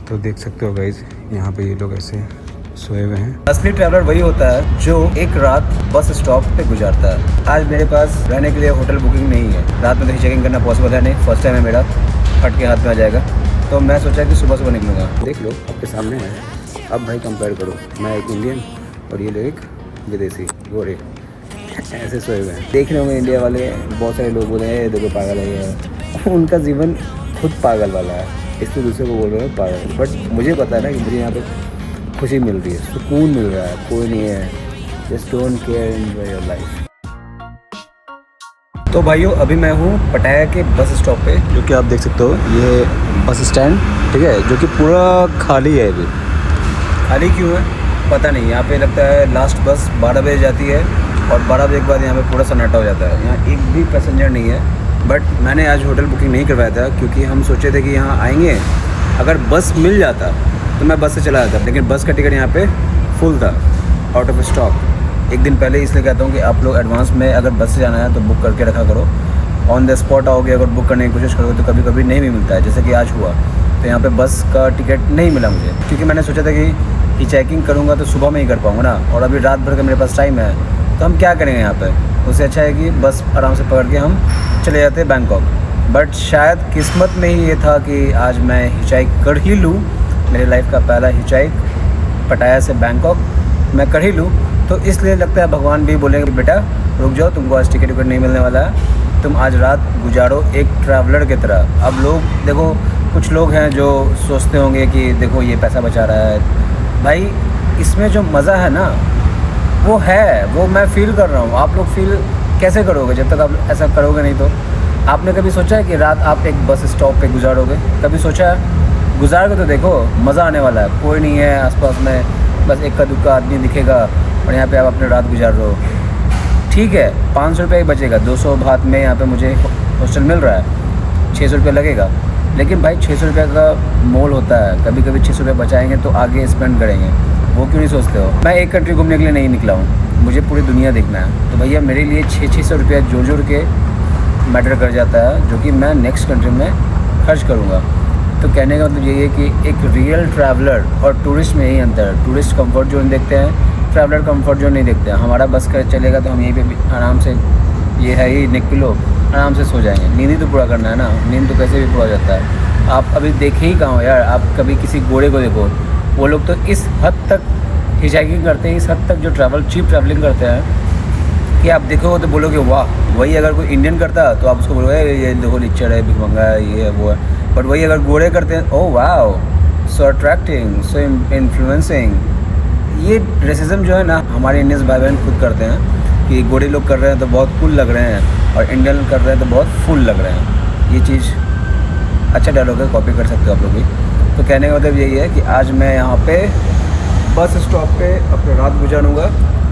तो देख सकते हो गाइज, यहाँ पे ये लोग ऐसे सोए हुए हैं। असली ट्रैवलर वही होता है जो एक रात बस स्टॉप पे गुजारता है। आज मेरे पास रहने के लिए होटल बुकिंग नहीं है, रात में तो चेकिंग करना पॉसिबल है नहीं, फर्स्ट टाइम है मेरा, फट के हाथ में आ जाएगा। तो मैं सोचा कि सुबह सुबह निकलूँगा। देख लो आपके सामने है। अब भाई कंपेयर करो, मैं एक इंडियन और ये लोग एक विदेशी गोरे ऐसे सोए हुए हैं। देख रहे होंगे इंडिया वाले, बहुत सारे लोग बोल रहे हैं देखो पागल है ये। उनका जीवन खुद पागल वाला है, इसलिए दूसरे को बोल रहे हैं पागल। बट मुझे पता है ना कि मुझे यहाँ पे खुशी मिल रही है, सुकून मिल रहा है, कोई नहीं है। Just don't care, enjoy your life. तो भाइयों अभी मैं हूँ पटाया के बस स्टॉप पे, जो कि आप देख सकते हो ये बस स्टैंड, ठीक है, जो कि पूरा खाली है अभी। खाली क्यों है पता नहीं। यहाँ पे लगता है लास्ट बस 12 बजे जाती है और 12 बजे के बाद यहाँ पे पूरा सन्नाटा हो जाता है। यहाँ एक भी पैसेंजर नहीं है। बट मैंने आज होटल बुकिंग नहीं करवाया था क्योंकि हम सोचे थे कि यहाँ आएंगे, अगर बस मिल जाता तो मैं बस से चला जाता, लेकिन बस का टिकट यहाँ पे फुल था, आउट ऑफ स्टॉक। एक दिन पहले इसलिए कहता हूँ कि आप लोग एडवांस में अगर बस से जाना है तो बुक करके रखा करो। ऑन द स्पॉट आओगे अगर बुक करने की कोशिश करोगे तो कभी कभी नहीं भी मिलता है, जैसे कि आज हुआ। तो यहाँ पे बस का टिकट नहीं मिला मुझे, क्योंकि मैंने सोचा था कि हिचाइकिंग करूँगा तो सुबह में ही कर पाऊँगा ना, और अभी रात भर का मेरे पास टाइम है, तो हम क्या करेंगे यहाँ पर। उससे अच्छा है कि बस आराम से पकड़ के हम चले जाते बैंकॉक। बट शायद किस्मत में ही ये था कि आज मैं हिचाइक कर ही लूँ। मेरे लाइफ का पहला हिचाइक पटाया से बैंकॉक मैं कर ही लूँ। तो इसलिए लगता है भगवान भी बोलेंगे बेटा रुक जाओ, तुमको आज टिकट नहीं मिलने वाला है, तुम आज रात गुजारो एक ट्रैवलर की तरह। अब लोग देखो, कुछ लोग हैं जो सोचते होंगे कि देखो ये पैसा बचा रहा है। भाई इसमें जो मज़ा है ना वो है, वो मैं फ़ील कर रहा हूँ। आप लोग फील कैसे करोगे जब तक आप ऐसा करोगे नहीं? तो आपने कभी सोचा है कि रात आप एक बस स्टॉप पे गुजारोगे? कभी सोचा है? गुजार के तो देखो, मज़ा आने वाला है। कोई नहीं है आसपास में, बस एक का दुक्का आदमी दिखेगा और यहाँ पे आप अपने रात गुजार रहे हो। ठीक है 500 रुपये ही बचेगा, 200 भात में यहाँ पे मुझे हॉस्टल मिल रहा है, 600 रुपये लगेगा। लेकिन भाई 600 रुपये का मोल होता है, कभी कभी 600 रुपये बचाएंगे तो आगे स्पेंड करेंगे। वो क्यों नहीं सोचते हो? मैं एक कंट्री घूमने के लिए नहीं निकला हूँ, मुझे पूरी दुनिया देखना है। तो भैया मेरे लिए 600 रुपये जोड़ के मैटर कर जाता है, जो कि मैं नेक्स्ट कंट्री में खर्च करूँगा। तो कहने का मतलब यही है कि एक रियल ट्रैवलर और टूरिस्ट में यही अंतर है। टूरिस्ट कंफर्ट जोन देखते हैं, ट्रैवलर कंफर्ट जोन नहीं देखते हैं। हमारा बस कर चलेगा तो हम यहीं पे आराम से, ये है ही निकलो, आराम से सो जाएंगे। नींद ही तो पूरा करना है ना, नींद तो कैसे भी पूरा हो जाता है। आप अभी देखे ही कहाँ हो यार, आप कभी किसी गोरे को देखो, वो लोग तो इस हद तक हिचाइकिंग करते हैं, इस हद तक जो चीप ट्रैवलिंग करते हैं कि आप देखोगे तो बोलोगे वाह। वही अगर कोई इंडियन करता तो आप उसको बोलोगे ये देखो लिच्चड़ है, भिखमंगा है, ये है वो है। बट वही अगर गोरे करते हैं, ओह वाह सो अट्रैक्टिंग, सो इन्फ्लुएंसिंग। ये रेसिज्म जो है ना हमारे इंडियंस भाई बहन खुद करते हैं कि गोरे लोग कर रहे हैं तो बहुत कूल लग रहे हैं और इंडियन कर रहे हैं तो बहुत फुल लग रहे हैं। ये चीज़ अच्छा डायलॉग है, कॉपी कर सकते हो आप लोग भी। तो कहने का मतलब यही है कि आज मैं यहाँ पे बस स्टॉप पे अपनी रात गुजारूँगा,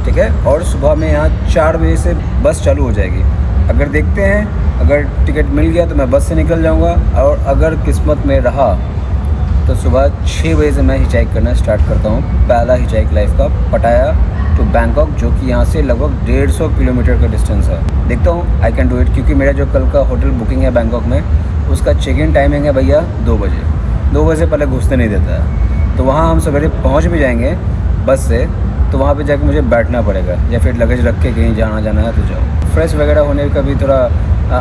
ठीक है। और सुबह में यहाँ 4 बजे से बस चालू हो जाएगी। अगर देखते हैं, अगर टिकट मिल गया तो मैं बस से निकल जाऊँगा, और अगर किस्मत में रहा तो सुबह 6 बजे से मैं हिचाइक करना स्टार्ट करता हूँ। पहला हिचाइक लाइफ का पटाया टू बैंकॉक, जो कि यहाँ से लगभग 150 किलोमीटर का डिस्टेंस है। देखता हूँ आई कैन डू इट, क्योंकि मेरा जो कल का होटल बुकिंग है बैंकॉक में, उसका चेक इन टाइमिंग है भैया 2 बजे। 2 बजे से पहले घुसने नहीं देता है। तो वहाँ हम सवेरे पहुँच भी जाएंगे बस से, तो वहाँ पे जाके मुझे बैठना पड़ेगा, या फिर लगेज रख के कहीं जाना है तो जाओ। फ्रेश वगैरह होने का भी थोड़ा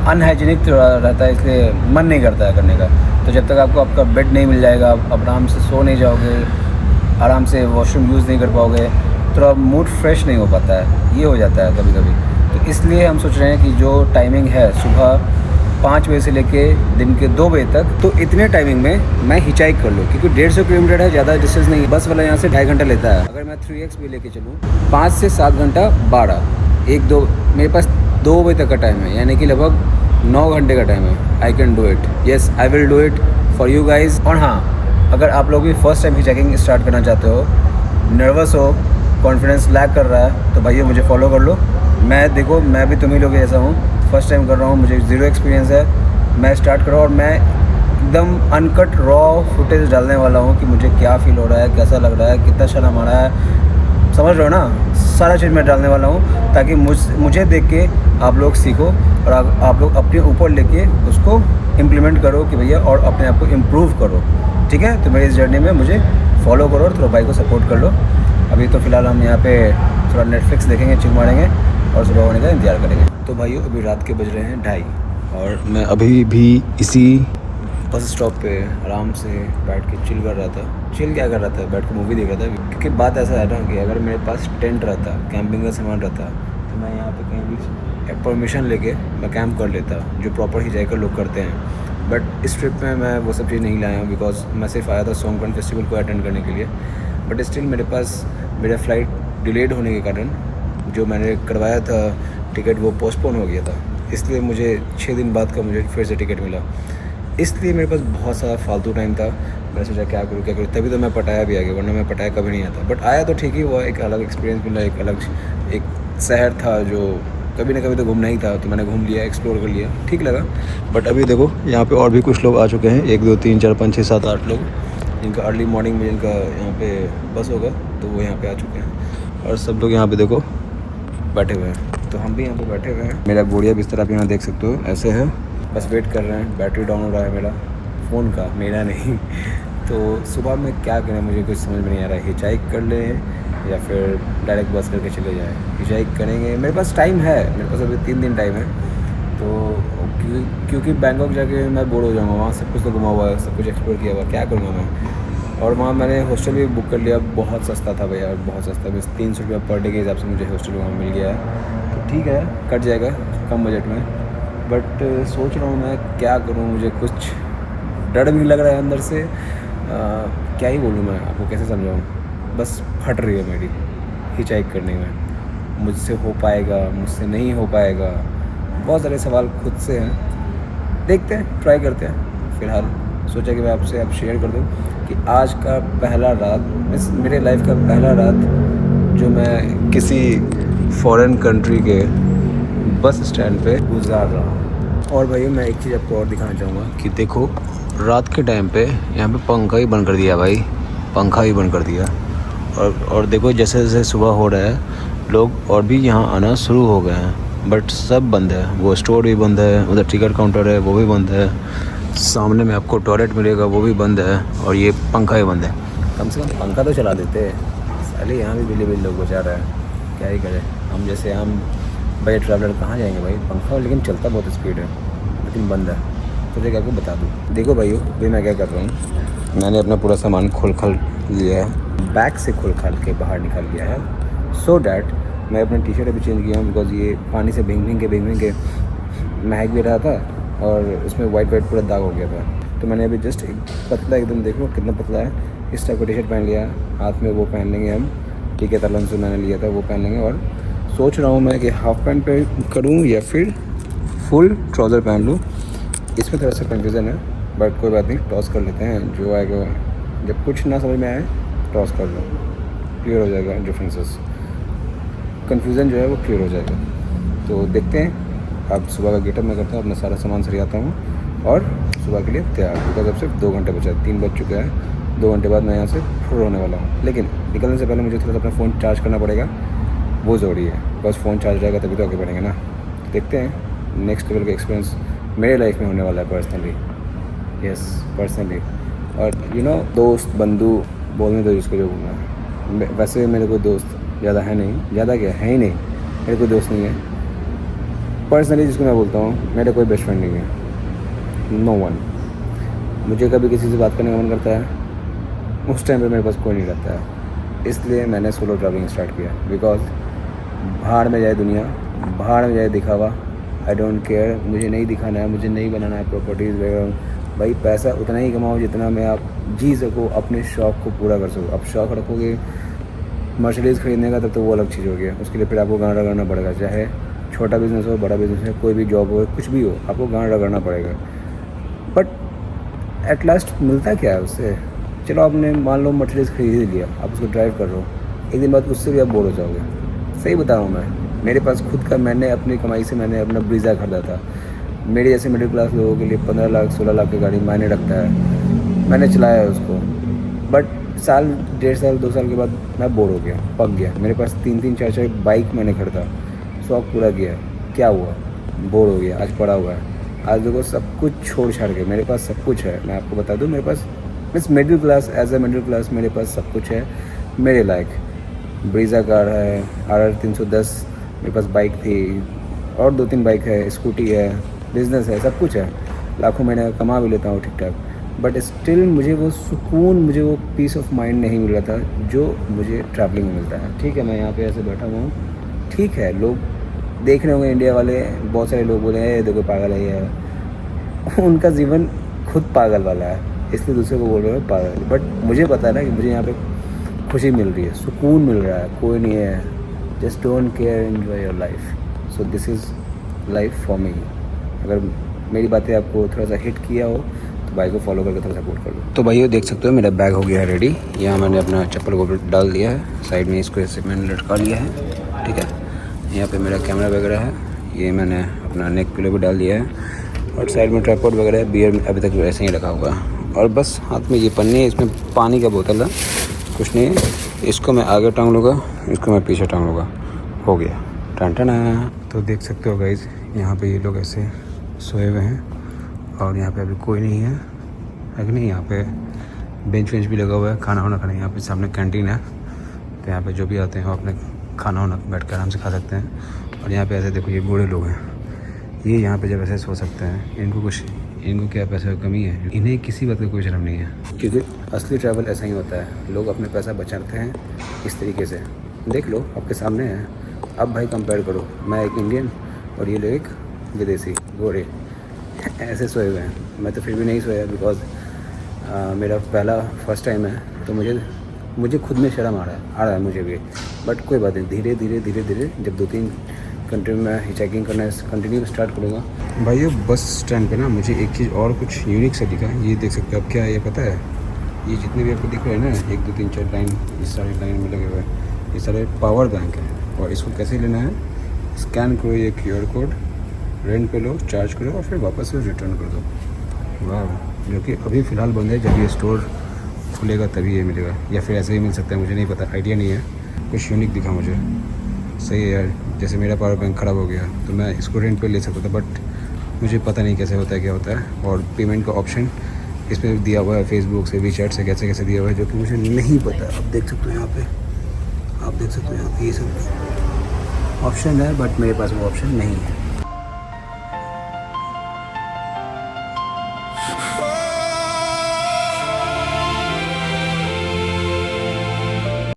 अनहाइजीनिक थोड़ा रहता है, इसलिए मन नहीं करता है करने का। तो जब तक आपको आपका बेड नहीं मिल जाएगा, आप आराम से सो नहीं जाओगे, आराम से वॉशरूम यूज़ नहीं कर पाओगे, थोड़ा मूड फ्रेश नहीं हो पाता है, ये हो जाता है कभी कभी। तो इसलिए हम सोच रहे हैं कि जो टाइमिंग है सुबह 5 बजे से लेके दिन के 2 बजे तक, तो इतने टाइमिंग में मैं हिचाइक कर लूँ, क्योंकि 150 किलोमीटर है, ज़्यादा डिस्टेंस नहीं है। बस वाला यहाँ से 2.5 घंटा लेता है। अगर मैं 3x भी लेके चलूँ 5 से 7 घंटा 12, 1-2 मेरे पास 2 बजे तक का टाइम है, यानी कि लगभग 9 घंटे का टाइम है। I can do it, yes I will do it for you guys. और हाँ, अगर आप लोग भी फर्स्ट टाइम हिचाइकिंग स्टार्ट करना चाहते हो, नर्वस हो, कॉन्फिडेंस लैक कर रहा है, तो भैया मुझे फॉलो कर लो। मैं देखो, मैं भी तुम्ही लोग जैसा हूँ, फर्स्ट टाइम कर रहा हूँ, मुझे 0 एक्सपीरियंस है। मैं स्टार्ट कर रहा हूँ और मैं एकदम अनकट रॉ फुटेज डालने वाला हूँ कि मुझे क्या फील हो रहा है, कैसा लग रहा है, कितना शर्म आ रहा है, समझ रहे हो ना। सारा चीज़ मैं डालने वाला हूँ ताकि मुझे देख के आप लोग सीखो और आप लोग अपने ऊपर लेके उसको इम्प्लीमेंट करो कि भैया, और अपने आप को इम्प्रूव करो, ठीक है। तो मेरी इस जर्नी में मुझे फॉलो करो और थोड़ा भाई को सपोर्ट कर लो। अभी तो फ़िलहाल हम यहाँ पे थोड़ा नेटफ्लिक्स देखेंगे, चिल मारेंगे और सुबह होने का इंतजार करेंगे। तो भाइयों अभी रात के बज रहे हैं 2:30 और मैं अभी भी इसी बस स्टॉप पे आराम से बैठ के चिल कर रहा था। चिल क्या कर रहा था, बैठ के मूवी देख रहा था। क्योंकि बात ऐसा है ना कि अगर मेरे पास टेंट रहता, कैंपिंग का सामान रहता, तो मैं यहाँ पे कहीं भी परमिशन लेके मैं कैंप कर लेता, जो प्रॉपर हिजाइकर लोग करते हैं। बट इस ट्रिप में मैं वो सब चीज़ नहीं लाया हूँ, बिकॉज मैं सिर्फ आया था सोंगकन फेस्टिवल को अटेंड करने के लिए। बट स्टिल मेरे पास मेरा फ़्लाइट डिलेड होने के कारण जो मैंने करवाया था टिकट, वो पोस्टपोन हो गया था। इसलिए मुझे 6 दिन बाद का मुझे फिर से टिकट मिला। इसलिए मेरे पास बहुत सारा फालतू टाइम था। मैं सोचा क्या करूँ, तभी तो मैं पटाया भी आ गया, वरना मैं पटाया कभी नहीं आता। बट आया तो ठीक ही हुआ, एक अलग एक्सपीरियंस मिला, एक शहर था जो कभी ना कभी तो घूमना ही था, तो मैंने घूम लिया, एक्सप्लोर कर लिया, ठीक लगा। बट अभी देखो यहाँ पे और भी कुछ लोग आ चुके हैं, 1 2 3 4 5 6 7 8 लोग, जिनका अर्ली मॉर्निंग में जिनका यहाँ पे बस होगा, तो वो यहाँ पे आ चुके हैं। और सब लोग यहाँ पे देखो बैठे हुए हैं, तो हम भी यहाँ पे बैठे हुए हैं। मेरा बढ़िया बिस्तर आप यहाँ देख सकते हो, ऐसे है। बस वेट कर रहे हैं, बैटरी डाउन हो रहा है मेरा फ़ोन का, मेरा नहीं। तो सुबह में क्या करें मुझे कुछ समझ में नहीं आ रहा है। हिचाइक कर लें या फिर डायरेक्ट बस करके चले जाएँ। हिचाइक करेंगे, मेरे पास टाइम है, मेरे पास अभी 3 दिन टाइम है। तो क्योंकि बैंकॉक जाके मैं बोर हो जाऊँगा, वहाँ सब कुछ तो घुमा हुआ है, सब कुछ एक्सप्लोर किया हुआ, क्या करूँगा मैं। और वहाँ मैंने हॉस्टल भी बुक कर लिया, बहुत सस्ता था भैया, बहुत सस्ता, बस 300 रुपये पर डे के हिसाब से मुझे हॉस्टल वहाँ मिल गया है। तो ठीक है, कट जाएगा कम बजट में। बट सोच रहा हूँ मैं क्या करूँ, मुझे कुछ डर भी लग रहा है अंदर से। क्या ही बोलूँ मैं आपको, कैसे समझाऊँ। बस फट रही है मेरी हिचाइक करने में। मुझसे हो पाएगा, मुझसे नहीं हो पाएगा, बहुत सारे सवाल खुद से हैं। देखते हैं, ट्राई करते हैं। फ़िलहाल सोचा कि मैं आपसे अब शेयर कर दूँ कि आज का पहला रात, मेरे लाइफ का पहला रात जो मैं किसी फॉरेन कंट्री के बस स्टैंड पे गुजार रहा हूँ। और भाई मैं एक चीज़ आपको और दिखाना चाहूँगा कि देखो रात के टाइम पे यहाँ पे पंखा ही बंद कर दिया भाई, पंखा ही बंद कर दिया। और देखो जैसे जैसे सुबह हो रहा है, लोग और भी यहाँ आना शुरू हो गए हैं, बट सब बंद है। वो स्टोर भी बंद है, उधर टिकट काउंटर है वो भी बंद है, सामने में आपको टॉयलेट मिलेगा वो भी बंद है, और ये पंखा ही बंद है। कम से कम पंखा तो चला देते। साले यहाँ भी बिल्ली बिल्ली लोग बचा रहा है, क्या ही करें। हम जैसे हम भाई ट्रैवलर कहाँ जाएंगे भाई। पंखा लेकिन चलता बहुत स्पीड है, लेकिन बंद है। तो क्या आपको बता दूँ, देखो भाइयों अभी मैं क्या कर रहा हूँ, मैंने अपना पूरा सामान खोल खाल लिया है, बैग से खोल खाल के बाहर निकाल लिया है, सो डैट मैं अपना टी शर्ट अभी चेंज किया हूँ, बिकॉज ये पानी से भींग के महक भी रहा था और उसमें वाइट पूरा दाग हो गया था। तो मैंने अभी जस्ट एक पतला, एकदम देखो कितना पतला है, इस टाइप का टी शर्ट पहन लिया। हाथ में वो पहन लेंगे हम, ठीक है, तलन से मैंने लिया था वो पहन लेंगे। और सोच रहा हूँ मैं कि हाफ पैंट पे करूँ या फिर फुल ट्राउज़र पहन लूँ। इसमें थोड़ा सा कन्फ्यूज़न है, बट कोई बात नहीं, टॉस कर लेते हैं, जो आएगा। जब कुछ ना समझ में आए टॉस कर लो, क्लियर हो जाएगा डिफरेंसेस, कन्फ्यूज़न जो है वो क्लियर हो जाएगा। तो देखते हैं। अब सुबह का गेटअप मैं करता हूँ, अपना सारा सामान सरियाता हूँ और सुबह के लिए तैयार, बिकॉज अब सिर्फ 2 घंटे बचा है, 3 बज चुके हैं। 2 घंटे बाद मैं यहाँ से फुर होने वाला हूँ, लेकिन निकलने से पहले मुझे थोड़ा सा अपना फ़ोन चार्ज करना पड़ेगा, वो ज़रूरी है। बस फ़ोन चार्ज रहेगा तभी तो आगे बढ़ेंगे ना। देखते हैं, नेक्स्ट लेवल का एक्सपीरियंस मेरे लाइफ में होने वाला है पर्सनली, यस पर्सनली। और दोस्त बंधु बोलने दो जिसको जो बोलना है। वैसे मेरे कोई दोस्त ज़्यादा है नहीं, ज़्यादा क्या है ही नहीं, मेरे कोई दोस्त नहीं है पर्सनली जिसको मैं बोलता हूँ। मेरा कोई बेस्ट फ्रेंड नहीं है, नो वन। मुझे कभी किसी से बात करने का मन करता है, उस टाइम पे मेरे पास कोई नहीं रहता है, इसलिए मैंने सोलो ट्रैवलिंग स्टार्ट किया। बिकॉज भाड़ में जाए दुनिया, भाड़ में जाए दिखावा, आई डोंट केयर। मुझे नहीं दिखाना है, मुझे नहीं बनाना है प्रॉपर्टीज़ वगैरह। भाई पैसा उतना ही कमाओ जितना में आप जी सको, अपने शौक़ को पूरा कर सको। अब शौक़ रखोगे मर्सिडीज़ खरीदने का, तब तो वो अलग चीज़ हो गया। उसके लिए फिर आपको गांड रगड़ना पड़ेगा, चाहे छोटा बिज़नेस हो, बड़ा बिज़नेस है, कोई भी जॉब हो, कुछ भी हो, आपको गांड रगड़ना पड़ेगा। बट एट लास्ट मिलता क्या है उससे? चलो आपने मान लो मर्सिडीज़ खरीद ही लिया, आप उसको ड्राइव कर रहे हो, एक दिन बाद उससे भी आप बोर हो जाओगे। सही बता रहा हूँ मैं, मेरे पास खुद का, मैंने अपनी कमाई से मैंने अपना ब्रीज़ा खरीदा था। मेरे जैसे मिडिल क्लास लोगों के लिए 15 लाख 16 लाख की गाड़ी मायने रखता है। मैंने चलाया उसको, बट साल 1.5 साल 2 साल के बाद मैं बोर हो गया, पक गया। मेरे पास 3 4 बाइक मैंने खरीदा, शौक़ पूरा किया, क्या हुआ? बोर हो गया, आज पड़ा हुआ है। आज देखो सब कुछ छोड़ छाड़ के मेरे पास सब कुछ है। मैं आपको बता दूं, मेरे पास means middle class, as a middle class मेरे पास सब कुछ है मेरे लायक। ब्रीज़ा कार है, RR 310 मेरे पास बाइक थी, और 2-3 बाइक है, स्कूटी है, बिज़नेस है, सब कुछ है। लाखों महीने कमा भी लेता हूँ ठीक ठाक, बट स्टिल मुझे वो सुकून, मुझे वो पीस ऑफ माइंड नहीं मिल रहा था जो मुझे ट्रैवलिंग में मिलता है। ठीक है, मैं यहाँ पे ऐसे बैठा हुआ हूँ, ठीक है, लोग देख रहे होंगे इंडिया वाले, बहुत सारे लोग बोले हैं देखो पागल है ये उनका जीवन खुद पागल वाला है, इसलिए दूसरे को बोल रहे हो पागल। बट मुझे पता है ना कि मुझे यहाँ पे खुशी मिल रही है, सुकून मिल रहा है, कोई नहीं है। Just don't care, enjoy your life. So this is life for me. अगर मेरी बातें आपको थोड़ा सा हिट किया हो तो भाई को फॉलो करके थोड़ा सपोर्ट कर दो। तो भाई देख सकते हो मेरा बैग हो गया है रेडी। यहाँ मैंने अपना चप्पल को डाल दिया है साइड में, इसको ऐसे मैंने लटका लिया है। ठीक है, यहाँ पे मेरा कैमरा वगैरह है, ये मैंने अपना नेक पिलो भी डाल दिया है, और साइड में ट्राइपॉड वगैरह है। बियर अभी तक ऐसे ही रखा हुआ है, और बस हाथ में ये पन्नी है, इसमें पानी का बोतल है, कुछ नहीं है। इसको मैं आगे टांग लूँगा, इसको मैं पीछे टांग लूँगा, हो गया टन टन। तो देख सकते हो गाइस, यहाँ पे ये लोग ऐसे सोए हुए हैं, और यहाँ पे अभी कोई नहीं है कि नहीं। यहाँ पे बेंच वेंच भी लगा हुआ है, खाना वाना खाने। यहाँ पे सामने कैंटीन है, तो यहाँ पे जो भी आते हैं वो अपने खाना वाना बैठ कर आराम से खा सकते हैं। और यहाँ पे ऐसे देखो, ये बूढ़े लोग हैं, ये यहाँ पे जब ऐसे सो सकते हैं, इनको क्या पैसे की कमी है? इन्हें किसी बात का कोई शर्म नहीं है, क्योंकि असली ट्रैवल ऐसा ही होता है। लोग अपने पैसा बचाते हैं इस तरीके से। देख लो, आपके सामने है। अब भाई कंपेयर करो, मैं एक इंडियन और ये लोग एक विदेशी गोरे ऐसे सोए हुए हैं। मैं तो फिर भी नहीं सोया, बिकॉज मेरा फर्स्ट टाइम है, तो मुझे खुद में शर्म आ रहा है मुझे भी। बट कोई बात नहीं, धीरे धीरे जब 2-3 कंट्री में मैं चेकिंग करना कंटिन्यू स्टार्ट करूँगा। भाई ये बस स्टैंड पे ना मुझे एक चीज़ और कुछ यूनिक सा दिखा। ये देख सकते हो आप, क्या है ये पता है? ये जितने भी आपको दिख रहे हैं ना, 1 2 3 4 लाइन, इस सारी लाइन में लगे हुए हैं, ये सारे पावर बैंक हैं। और इसको कैसे लेना है? स्कैन करो ये QR कोड, रेंट पे लो, चार्ज करो, और फिर वापस से रिटर्न कर दो। वाह, जो कि अभी फ़िलहाल बंद है, जब ये स्टोर खुलेगा तभी ये मिलेगा, या फिर ऐसे ही मिल सकता है, मुझे नहीं पता, आइडिया नहीं है। कुछ यूनिक दिखा मुझे। सही है यार, जैसे मेरा पावर बैंक ख़राब हो गया तो मैं इसको रेंट पे ले सकता था, बट मुझे पता नहीं कैसे होता है, क्या होता है। और पेमेंट का ऑप्शन इसमें दिया हुआ है, फेसबुक से, वीचैट से कैसे दिया हुआ है, जो कि मुझे नहीं पता। आप देख सकते हो यहाँ पे, आप देख सकते हो यहाँ पे ये सब ऑप्शन है, बट मेरे पास वो ऑप्शन नहीं है।